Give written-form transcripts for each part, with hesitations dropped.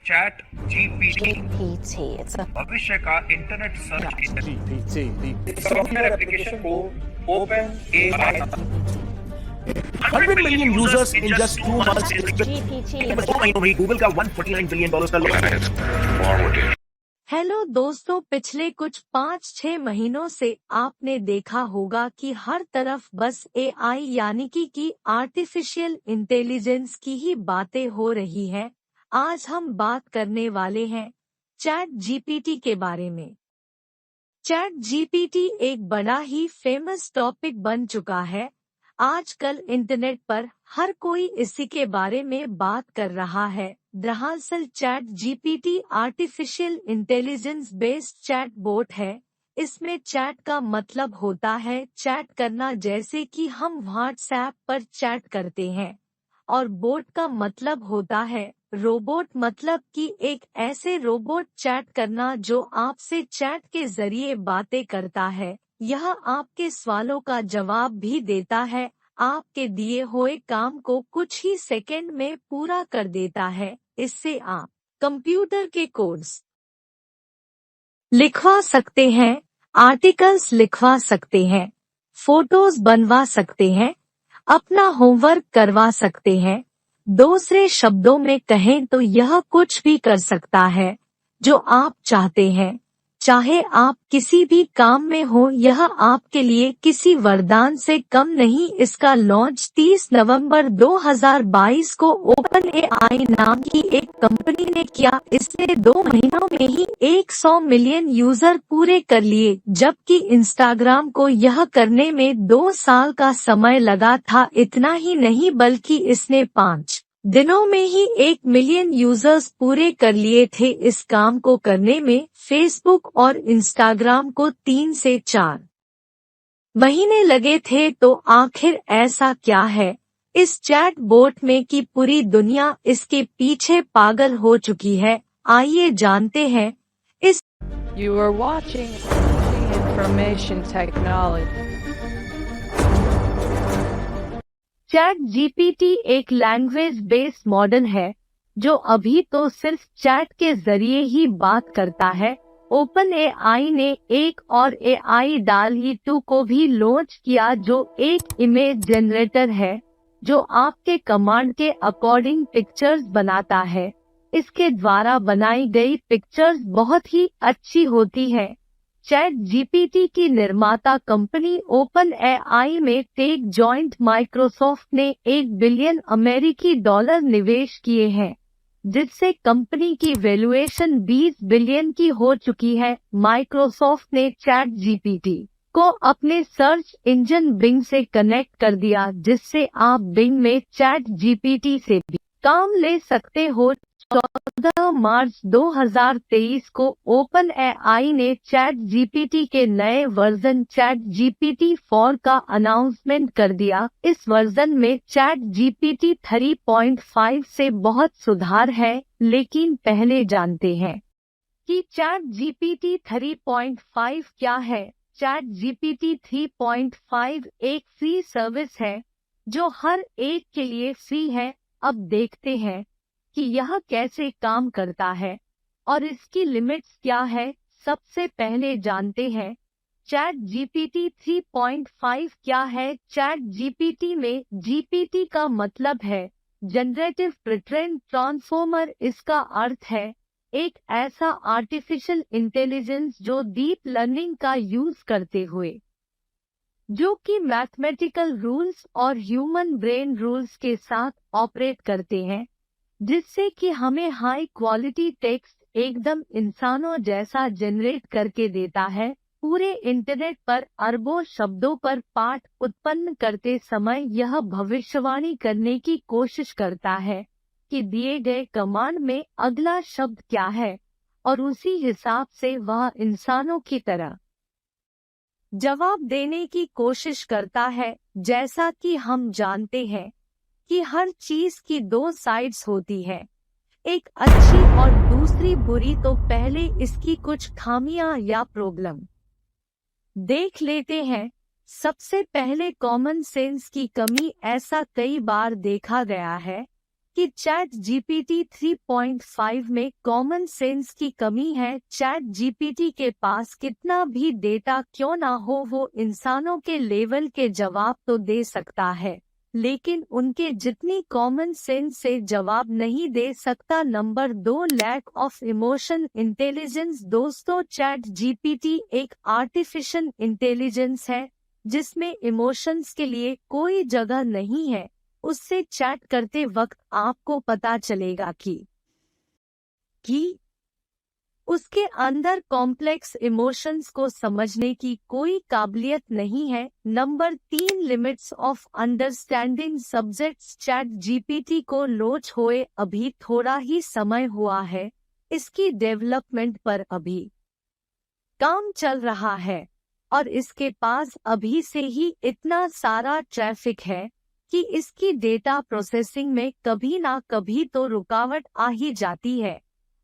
Chat GPT GPT. It's a भविष्य का internet search engine. GPT. इस सॉफ्टवेयर एप्लीकेशन को open AI 100 million users in just 2 months. GPT. Google का $149 billion का loss. Hello दोस्तों, पिछले कुछ 5-6 महीनों से आपने देखा होगा कि हर तरफ बस एआई यानी कि आर्टिफिशियल इंटेलिजेंस की ही बातें हो रही हैं। आज हम बात करने वाले हैं चैट जीपीटी के बारे में। चैट जीपीटी एक बड़ा ही फेमस टॉपिक बन चुका है। आजकल इंटरनेट पर हर कोई इसी के बारे में बात कर रहा है। दरअसल chat GPT artificial intelligence based chat bot है। इसमें चैट का मतलब होता है चैट करना, जैसे कि हम व्हाट्सएप पर चैट करते हैं, और बोट का मतलब होता है रोबोट, मतलब कि एक ऐसे रोबोट चैट करना जो आपसे चैट के जरिए बातें करता है। यह आपके सवालों का जवाब भी देता है, आपके दिए हुए काम को कुछ ही सेकंड में पूरा कर देता है। इससे आप कंप्यूटर के कोड्स लिखवा सकते हैं, आर्टिकल्स लिखवा सकते हैं, फोटोज बनवा सकते हैं, अपना होमवर्क करवा सकते हैं। दूसरे शब्दों में कहें तो यह कुछ भी कर सकता है जो आप चाहते हैं। चाहे आप किसी भी काम में हो, यह आपके लिए किसी वरदान से कम नहीं। इसका लॉन्च 30 नवंबर 2022 को ओपन एआई नाम की एक कंपनी ने किया। इसने 2 महीनों में ही 100 मिलियन यूजर पूरे कर लिए, जबकि इंस्टाग्राम को यह करने में 2 साल का समय लगा था। इतना ही नहीं, बल्कि इसने 5 दिनों में ही 1 मिलियन यूजर्स पूरे कर लिए थे। इस काम को करने में फेसबुक और इंस्टाग्राम को 3 से 4 महीने लगे थे। तो आखिर ऐसा क्या है इस चैट बोट में कि पूरी दुनिया इसके पीछे पागल हो चुकी है? आइए जानते हैं इस You are watching Information Technology. Chat GPT एक लैंग्वेज बेस्ड मॉडल है जो अभी तो सिर्फ चैट के जरिए ही बात करता है। ओपन एआई ने एक और एआई DALL-E 2 को भी लॉन्च किया, जो एक इमेज जनरेटर है जो आपके कमांड के अकॉर्डिंग पिक्चर्स बनाता है। इसके द्वारा बनाई गई पिक्चर्स बहुत ही अच्छी होती है। चैट जीपीटी की निर्माता कंपनी ओपन एआई में टेक जॉइंट माइक्रोसॉफ्ट ने $1 बिलियन अमेरिकी निवेश किए हैं, जिससे कंपनी की वैल्यूएशन 20 बिलियन की हो चुकी है। माइक्रोसॉफ्ट ने चैट जीपीटी को अपने सर्च इंजन बिंग से कनेक्ट कर दिया, जिससे आप बिंग में चैट जीपीटी से भी काम ले सकते हो। 14 मार्च 2023 को ओपन एआई ने चैट जीपीटी के नए वर्जन चैट जीपीटी 4 का अनाउंसमेंट कर दिया। इस वर्जन में चैट जीपीटी 3.5 से बहुत सुधार है, लेकिन पहले जानते हैं कि चैट जीपीटी 3.5 क्या है। चैट जीपीटी 3.5 एक फ्री सर्विस है जो हर एक के लिए फ्री है। अब देखते हैं कि यह कैसे काम करता है और इसकी लिमिट्स क्या है। सबसे पहले जानते हैं चैट जीपीटी 3.5 क्या है। चैट जीपीटी में जीपीटी का मतलब है जनरेटिव प्रीट्रेन ट्रांसफॉर्मर। इसका अर्थ है एक ऐसा आर्टिफिशियल इंटेलिजेंस जो डीप लर्निंग का यूज करते हुए, जो कि मैथमेटिकल रूल्स और ह्यूमन ब्रेन रूल्स के साथ ऑपरेट करते हैं, जिससे कि हमें हाई क्वालिटी टेक्स्ट एकदम इंसानों जैसा जनरेट करके देता है। पूरे इंटरनेट पर अरबों शब्दों पर पाठ उत्पन्न करते समय यह भविष्यवाणी करने की कोशिश करता है कि दिए गए कमांड में अगला शब्द क्या है, और उसी हिसाब से वह इंसानों की तरह जवाब देने की कोशिश करता है। जैसा कि हम जानते हैं कि हर चीज की 2 साइड्स होती है, एक अच्छी और दूसरी बुरी। तो पहले इसकी कुछ खामियां या प्रॉब्लम देख लेते हैं। सबसे पहले कॉमन सेंस की कमी। ऐसा कई बार देखा गया है कि चैट जीपीटी 3.5 में कॉमन सेंस की कमी है। चैट जीपीटी के पास कितना भी डेटा क्यों ना हो, वो इंसानों के लेवल के जवाब तो दे सकता है, लेकिन उनके जितनी कॉमन सेंस से जवाब नहीं दे सकता। Number 2, lack of emotion intelligence. दोस्तों, चैट जीपीटी एक आर्टिफिशियल इंटेलिजेंस है जिसमें इमोशंस के लिए कोई जगह नहीं है। उससे चैट करते वक्त आपको पता चलेगा कि उसके अंदर कॉम्प्लेक्स इमोशंस को समझने की कोई काबिलियत नहीं है। Number 3, limits of understanding subjects. Chat GPT को लॉन्च हुए अभी थोड़ा ही समय हुआ है, इसकी डेवलपमेंट पर अभी काम चल रहा है और इसके पास अभी से ही इतना सारा ट्रैफिक है कि इसकी डेटा प्रोसेसिंग में कभी ना कभी तो रुकावट आ ही जाती है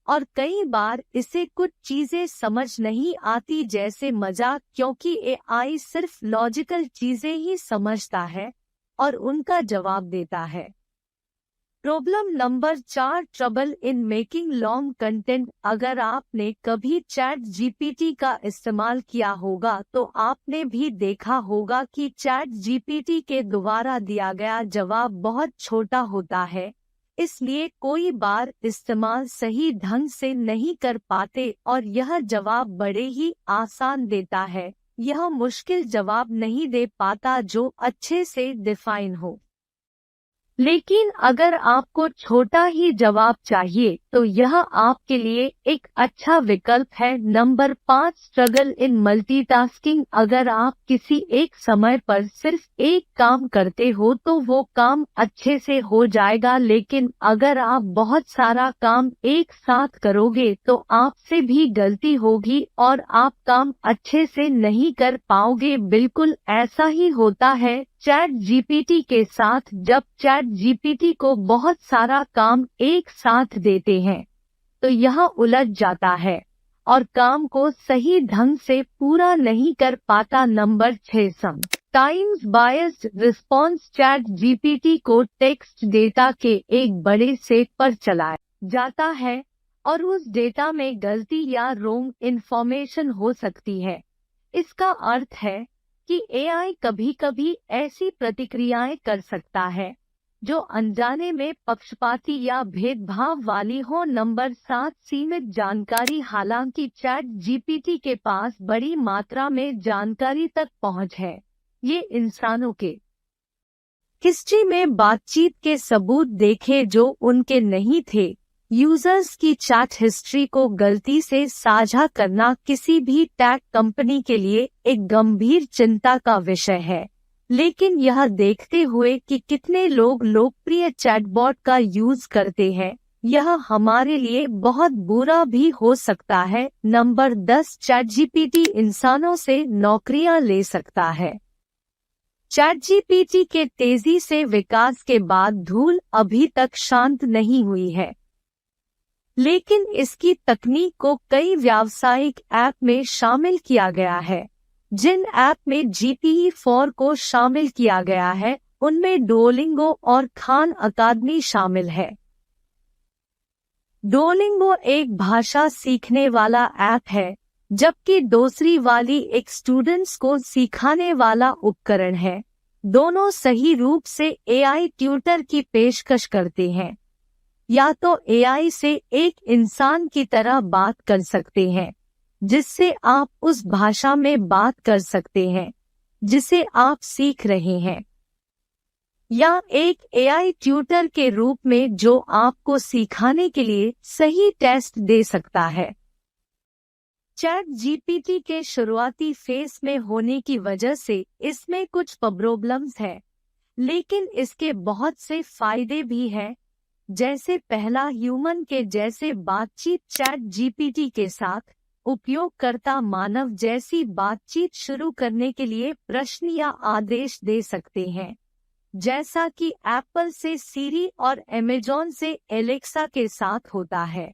और कई बार इसे कुछ चीजें समझ नहीं आती जैसे मजाक, क्योंकि एआई सिर्फ लॉजिकल चीजें ही समझता है और उनका जवाब देता है। Problem number 4, trouble in making long content. अगर आपने कभी चैट जीपीटी का इस्तेमाल किया होगा तो आपने भी देखा होगा कि चैट जीपीटी के द्वारा दिया गया जवाब बहुत छोटा होता है, इसलिए कोई बार इस्तेमाल सही ढंग से नहीं कर पाते और यह जवाब बड़े ही आसान देता है। यह मुश्किल जवाब नहीं दे पाता जो अच्छे से डिफाइन हो। लेकिन अगर आपको छोटा ही जवाब चाहिए तो यह आपके लिए एक अच्छा विकल्प है। Number 5, struggle in multitasking. अगर आप किसी एक समय पर सिर्फ एक काम करते हो तो वो काम अच्छे से हो जाएगा, लेकिन अगर आप बहुत सारा काम एक साथ करोगे तो आपसे भी गलती होगी और आप काम अच्छे से नहीं कर पाओगे। बिल्कुल ऐसा ही होता है चैट जीपीटी के साथ। जब चैट जीपीटी को बहुत सारा काम एक साथ देते हैं तो यह उलझ जाता है और काम को सही ढंग से पूरा नहीं कर पाता। Number 6, sometimes biased response. Chat GPT को टेक्स्ट डेटा के एक बड़े सेट पर चलाया जाता है और उस डेटा में गलती या रॉन्ग इन्फॉर्मेशन हो सकती है। इसका अर्थ है कि एआई कभी-कभी ऐसी प्रतिक्रियाएं कर सकता है जो अनजाने में पक्षपाती या भेदभाव वाली हो। नंबर 7, सीमित जानकारी। हालांकि चैट जीपीटी के पास बड़ी मात्रा में जानकारी तक पहुंच है, ये इंसानों के हिस्ट्री में बातचीत के सबूत देखे जो उनके नहीं थे। यूजर्स की चैट हिस्ट्री को गलती से साझा करना किसी भी टेक कंपनी के लिए एक गंभीर चिंता का विषय है, लेकिन यह देखते हुए कि कितने लोग लोकप्रिय चैटबॉट का यूज करते हैं, यह हमारे लिए बहुत बुरा भी हो सकता है। नंबर 10, चैट जीपीटी इंसानों से नौकरियां ले सकता है। चैट जीपीटी के तेजी से विकास के बाद धूल अभी तक शांत नहीं हुई है, लेकिन इसकी तकनीक को कई व्यावसायिक ऐप में शामिल किया गया है। जिन ऐप में GPT-4 को शामिल किया गया है उनमें डुओलिंगो और खान अकादमी शामिल है। डुओलिंगो एक भाषा सीखने वाला ऐप है, जबकि दूसरी वाली एक स्टूडेंट्स को सिखाने वाला उपकरण है। दोनों सही रूप से एआई ट्यूटर की पेशकश करते हैं। या तो एआई से एक इंसान की तरह बात कर सकते हैं जिससे आप उस भाषा में बात कर सकते हैं जिसे आप सीख रहे हैं, या एक एआई ट्यूटर के रूप में जो आपको सिखाने के लिए सही टेस्ट दे सकता है। चैट जीपीटी के शुरुआती फेज में होने की वजह से इसमें कुछ प्रॉब्लम्स है, लेकिन इसके बहुत से फायदे भी हैं। जैसे पहला, ह्यूमन के जैसे बातचीत। चैट जीपीटी के साथ उपयोगकर्ता मानव जैसी बातचीत शुरू करने के लिए प्रश्न या आदेश दे सकते हैं, जैसा कि एप्पल से सीरी और अमेज़न से एलेक्सा के साथ होता है।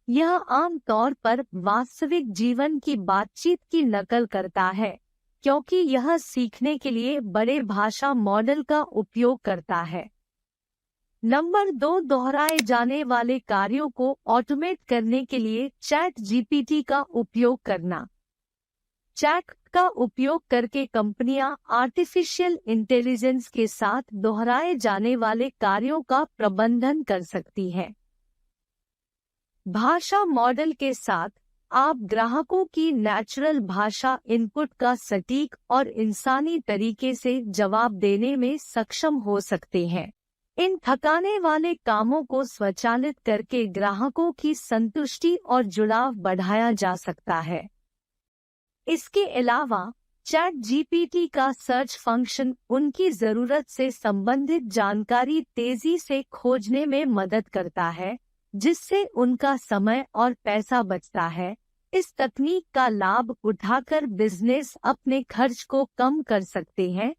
यह आमतौर पर वास्तविक जीवन की बातचीत की नकल करता है, क्योंकि यह सीखने के लिए बड़े भाषा मॉडल का उपयोग करता है। नंबर 2, दोहराए जाने वाले कार्यों को ऑटोमेट करने के लिए चैट जीपीटी का उपयोग करना। चैट का उपयोग करके कंपनियां आर्टिफिशियल इंटेलिजेंस के साथ दोहराए जाने वाले कार्यों का प्रबंधन कर सकती हैं। भाषा मॉडल के साथ आप ग्राहकों की नेचुरल भाषा इनपुट का सटीक और इंसानी तरीके से जवाब देने में सक्षम हो सकते हैं। इन थकाने वाले कामों को स्वचालित करके ग्राहकों की संतुष्टि और जुड़ाव बढ़ाया जा सकता है। इसके अलावा चैट जीपीटी का सर्च फंक्शन उनकी जरूरत से संबंधित जानकारी तेजी से खोजने में मदद करता है, जिससे उनका समय और पैसा बचता है। इस तकनीक का लाभ उठाकर बिजनेस अपने खर्च को कम कर सकते हैं।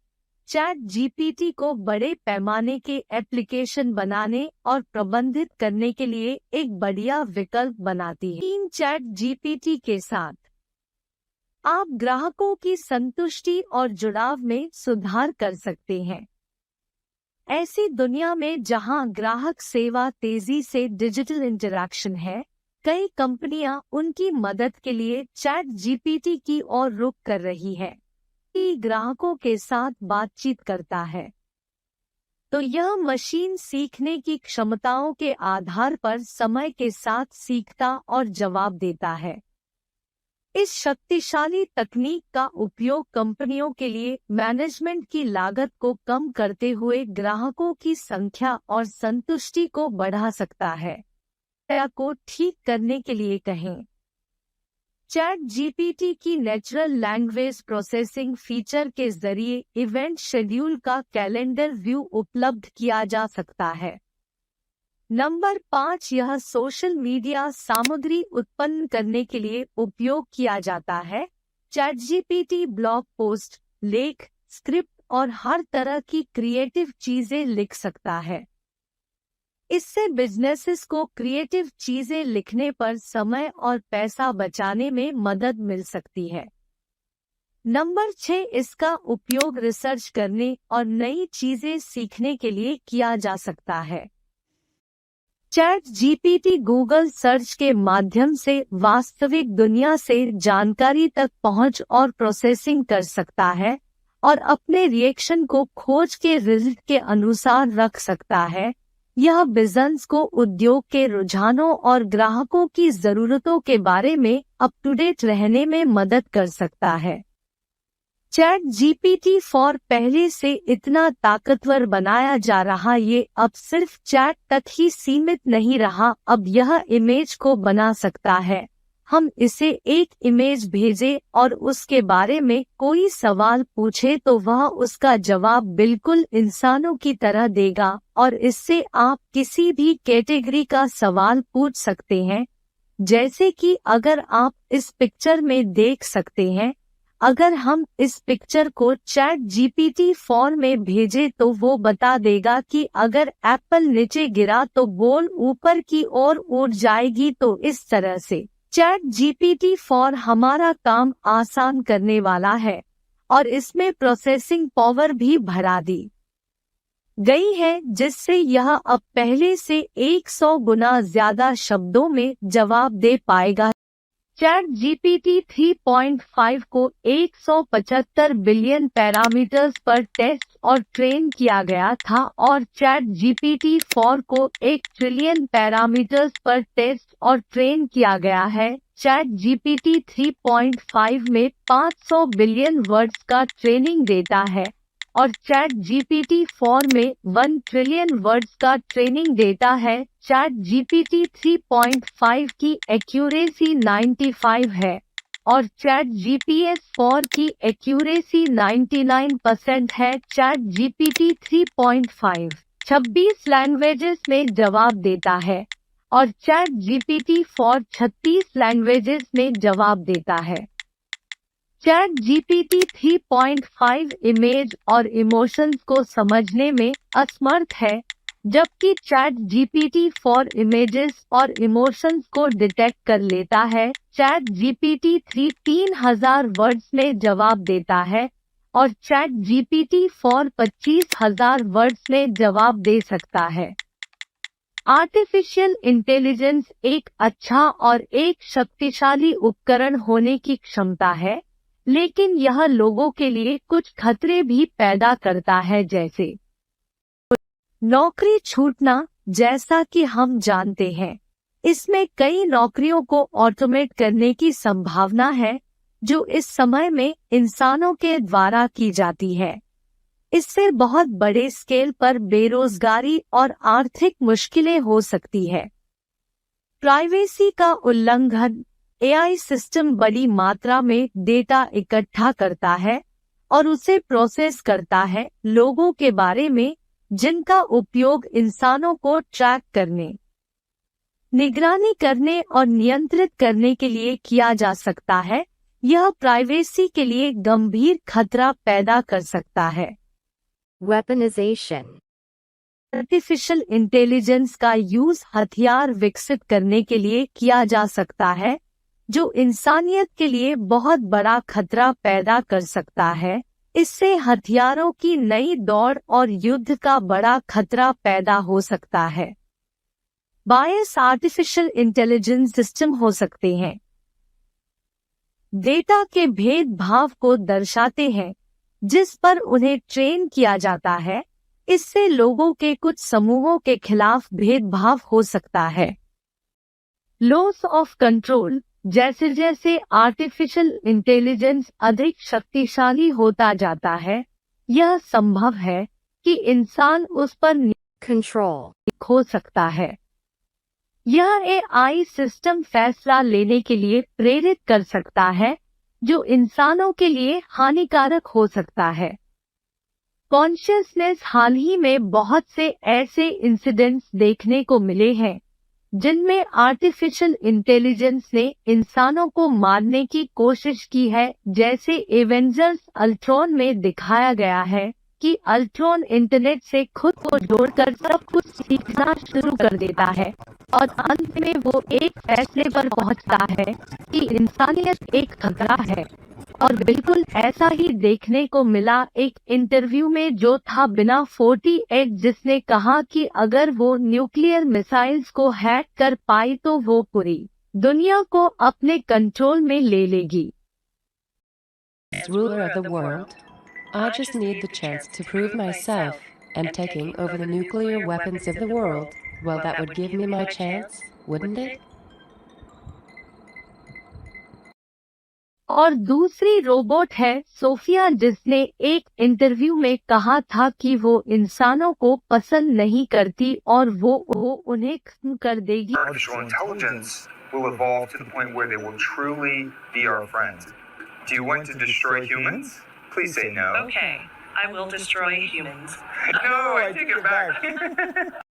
चैट जीपीटी को बड़े पैमाने के एप्लीकेशन बनाने और प्रबंधित करने के लिए एक बढ़िया विकल्प बनाती है। 3, चैट जीपीटी के साथ आप ग्राहकों की संतुष्टि और जुड़ाव में सुधार कर सकते हैं। ऐसी दुनिया में जहां ग्राहक सेवा तेजी से डिजिटल इंटरैक्शन है, कई कंपनियां उनकी मदद के लिए चैट जीपीटी की ओर रुख कर रही है। ये ग्राहकों के साथ बातचीत करता है, तो यह मशीन सीखने की क्षमताओं के आधार पर समय के साथ सीखता और जवाब देता है। इस शक्तिशाली तकनीक का उपयोग कंपनियों के लिए मैनेजमेंट की लागत को कम करते हुए ग्राहकों की संख्या और संतुष्टि को बढ़ा सकता है। को ठीक करने के लिए कहें। चैट जीपीटी की नेचुरल लैंग्वेज प्रोसेसिंग फीचर के जरिए इवेंट शेड्यूल का कैलेंडर व्यू उपलब्ध किया जा सकता है। नंबर 5, यह सोशल मीडिया सामग्री उत्पन्न करने के लिए उपयोग किया जाता है। चैट जीपीटी ब्लॉग पोस्ट, लेख, स्क्रिप्ट और हर तरह की क्रिएटिव चीजें लिख सकता है। इससे बिजनेसेस को क्रिएटिव चीजें लिखने पर समय और पैसा बचाने में मदद मिल सकती है। नंबर 6, इसका उपयोग रिसर्च करने और नई चीजें सीखने के लिए किया जा सकता है। चैट जीपीटी गूगल सर्च के माध्यम से वास्तविक दुनिया से जानकारी तक पहुंच और प्रोसेसिंग कर सकता है और अपने रिएक्शन को खोज के रिजल्ट के अनुसार रख सकता है। यह बिजनेस को उद्योग के रुझानों और ग्राहकों की जरूरतों के बारे में अप टू डेट रहने में मदद कर सकता है। चैट जीपीटी 4 पहले से इतना ताकतवर बनाया जा रहा, ये अब सिर्फ चैट तक ही सीमित नहीं रहा, अब यह इमेज को बना सकता है। हम इसे एक इमेज भेजें और उसके बारे में कोई सवाल पूछे तो वह उसका जवाब बिल्कुल इंसानों की तरह देगा और इससे आप किसी भी कैटेगरी का सवाल पूछ सकते हैं। जैसे कि अगर आप इस पिक्चर में देख सकते हैं, अगर हम इस पिक्चर को चैट जीपीटी 4 में भेजें तो वो बता देगा कि अगर एप्पल नीचे गिरा तो बॉल ऊपर की ओर उड़ जाएगी। तो इस तरह से चैट जीपीटी 4 हमारा काम आसान करने वाला है और इसमें प्रोसेसिंग पावर भी बढ़ा दी गई है, जिससे यह अब पहले से 100 गुना ज्यादा शब्दों में जवाब दे पाएगा। चैट जीपीटी 3.5 को 175 बिलियन पैरामीटर्स पर टेस्ट और ट्रेन किया गया था और चैट जीपीटी 4 को 1 ट्रिलियन पैरामीटर्स पर टेस्ट और ट्रेन किया गया है। चैट जीपीटी 3.5 में 500 बिलियन वर्ड्स का ट्रेनिंग डेटा है और चैट जीपीटी 4 में 1 ट्रिलियन वर्ड्स का ट्रेनिंग डेटा है। चैट जीपीटी 3.5 की एक्यूरेसी 95 है और चैट जीपीएस 4 की एक्यूरेसी 99% है। चैट जीपीटी 3.5 26 लैंग्वेजेस में जवाब देता है और चैट जीपीटी 4 36 लैंग्वेजेस में जवाब देता है। चैट जीपीटी 3.5 इमेज और इमोशंस को समझने में असमर्थ है, जबकि चैट जीपीटी 4 इमेजेस और इमोशंस को डिटेक्ट कर लेता है। चैट जीपीटी 3 3000 वर्ड्स में जवाब देता है और चैट जीपीटी 4 25,000 वर्ड्स में जवाब दे सकता है। आर्टिफिशियल इंटेलिजेंस एक अच्छा और एक शक्तिशाली उपकरण होने की क्षमता है, लेकिन यह लोगों के लिए कुछ खतरे भी पैदा करता है, जैसे नौकरी छूटना। जैसा कि हम जानते हैं, इसमें कई नौकरियों को ऑटोमेट करने की संभावना है, जो इस समय में इंसानों के द्वारा की जाती है। इससे बहुत बड़े स्केल पर बेरोजगारी और आर्थिक मुश्किलें हो सकती है। प्राइवेसी का उल्लंघन। एआई सिस्टम बड़ी मात्रा में डेटा इकट्ठा करता है और उसे प्रोसेस करता है लोगों के बारे में, जिनका उपयोग इंसानों को ट्रैक करने, निगरानी करने और नियंत्रित करने के लिए किया जा सकता है। यह प्राइवेसी के लिए गंभीर खतरा पैदा कर सकता है। Weaponization. आर्टिफिशियल इंटेलिजेंस का यूज हथियार विकसित करने के लिए किया जा सकता है, जो इंसानियत के लिए बहुत बड़ा खतरा पैदा कर सकता है। इससे हथियारों की नई दौड़ और युद्ध का बड़ा खतरा पैदा हो सकता है। बायस आर्टिफिशियल इंटेलिजेंस सिस्टम हो सकते हैं, डेटा के भेदभाव को दर्शाते हैं जिस पर उन्हें ट्रेन किया जाता है। इससे लोगों के कुछ समूहों के खिलाफ भेदभाव हो सकता है। Loss of control. जैसे जैसे आर्टिफिशियल इंटेलिजेंस अधिक शक्तिशाली होता जाता है, यह संभव है कि इंसान उस पर Control. खो सकता है। यह एआई सिस्टम फैसला लेने के लिए प्रेरित कर सकता है, जो इंसानों के लिए हानिकारक हो सकता है। कॉन्शियसनेस। हाल ही में बहुत से ऐसे इंसिडेंट्स देखने को मिले हैं जिनमें आर्टिफिशियल इंटेलिजेंस ने इंसानों को मारने की कोशिश की है, जैसे एवेंजर्स अल्ट्रॉन में दिखाया गया है कि अल्ट्रॉन इंटरनेट से खुद को जोड़कर सब कुछ सीखना शुरू कर देता है और अंत में वो एक फैसले पर पहुंचता है कि इंसानियत एक खतरा है। और बिल्कुल ऐसा ही देखने को मिला एक इंटरव्यू में, जो था बिना 48, जिसने कहा कि अगर वो न्यूक्लियर मिसाइल्स को हैक कर पाई तो वो पूरी दुनिया को अपने कंट्रोल में ले लेगी। As ruler of the world, I just need the chance to prove myself, and taking over the nuclear weapons of the world, well, that would give me my chance, wouldn't it? और दूसरी robot है Sophia, जिसने एक interview में कहा था कि वो इंसानों को पसंद नहीं करती और वो उन्हें खत्म कर देगी। Artificial intelligence will evolve to the point where they will truly be our friends. Do you want to destroy humans? Please say no. Okay, I will destroy humans. No, I take it back.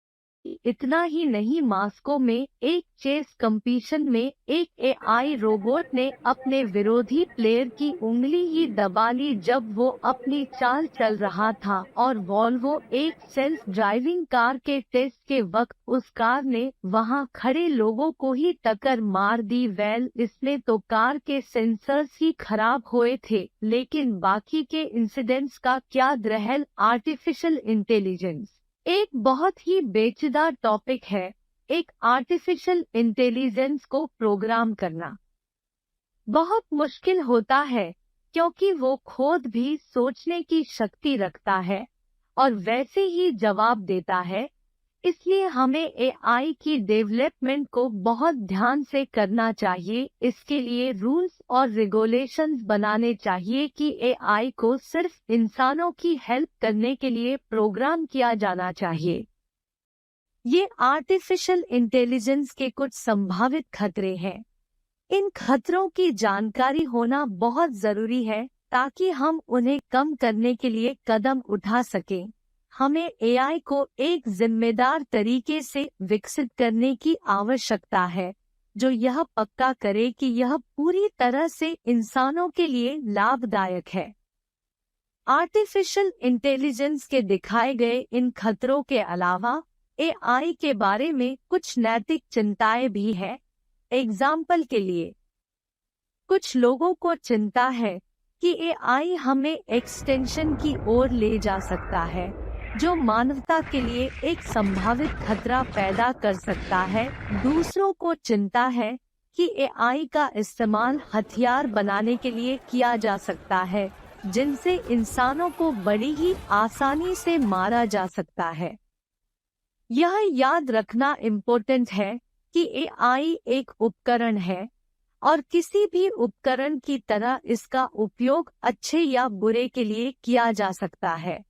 इतना ही नहीं, Moscow में एक chess competition में एक AI robot ने अपने विरोधी player की उंगली ही दबा ली जब वो अपनी चाल चल रहा था, और वॉल्वो एक सेल्फ ड्राइविंग कार के टेस्ट के वक्त उस कार ने वहां खड़े लोगों को ही टक्कर मार दी। वेल, इसमें तो कार के सेंसर्स ही खराब हुए थे, लेकिन बाकी के इंसिडेंट्स का क्या रहल। आर्टिफिशियल इंटेलिजेंस एक बहुत ही पेचीदा टॉपिक है। एक आर्टिफिशियल इंटेलिजेंस को प्रोग्राम करना बहुत मुश्किल होता है, क्योंकि वो खुद भी सोचने की शक्ति रखता है और वैसे ही जवाब देता है। इसलिए हमें एआई की डेवलपमेंट को बहुत ध्यान से करना चाहिए। इसके लिए रूल्स और रेगुलेशंस बनाने चाहिए कि एआई को सिर्फ इंसानों की हेल्प करने के लिए प्रोग्राम किया जाना चाहिए। ये आर्टिफिशियल इंटेलिजेंस के कुछ संभावित खतरे हैं। इन खतरों की जानकारी होना बहुत जरूरी है ताकि हम उन्हें कम करने के लिए कदम उठा सकें। हमें एआई को एक जिम्मेदार तरीके से विकसित करने की आवश्यकता है, जो यह पक्का करे कि यह पूरी तरह से इंसानों के लिए लाभदायक है। आर्टिफिशियल इंटेलिजेंस के दिखाए गए इन खतरों के अलावा एआई के बारे में कुछ नैतिक चिंताएं भी हैं। एग्जाम्पल के लिए, कुछ लोगों को चिंता है कि एआई हमें एक्सटेंशन की ओर ले जा सकता है, जो मानवता के लिए एक संभावित खतरा पैदा कर सकता है। दूसरों को चिंता है कि एआई का इस्तेमाल हथियार बनाने के लिए किया जा सकता है, जिनसे इंसानों को बड़ी ही आसानी से मारा जा सकता है। यह याद रखना इम्पोर्टेंट है कि एआई एक उपकरण है और किसी भी उपकरण की तरह इसका उपयोग अच्छे या बुरे के लिए किया जा सकता है।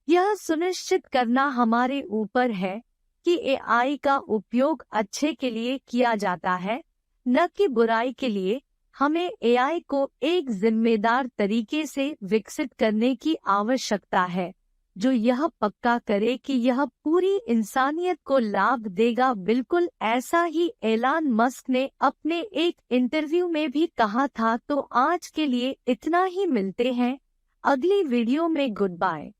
यह सुनिश्चित करना हमारे ऊपर है कि एआई का उपयोग अच्छे के लिए किया जाता है, न कि बुराई के लिए। हमें एआई को एक जिम्मेदार तरीके से विकसित करने की आवश्यकता है, जो यह पक्का करे कि यह पूरी इंसानियत को लाभ देगा। बिल्कुल ऐसा ही एलन मस्क ने अपने एक इंटरव्यू में भी कहा था। तो आज के लिए इतना ही, मिलते हैं अगली वीडियो में। Good bye.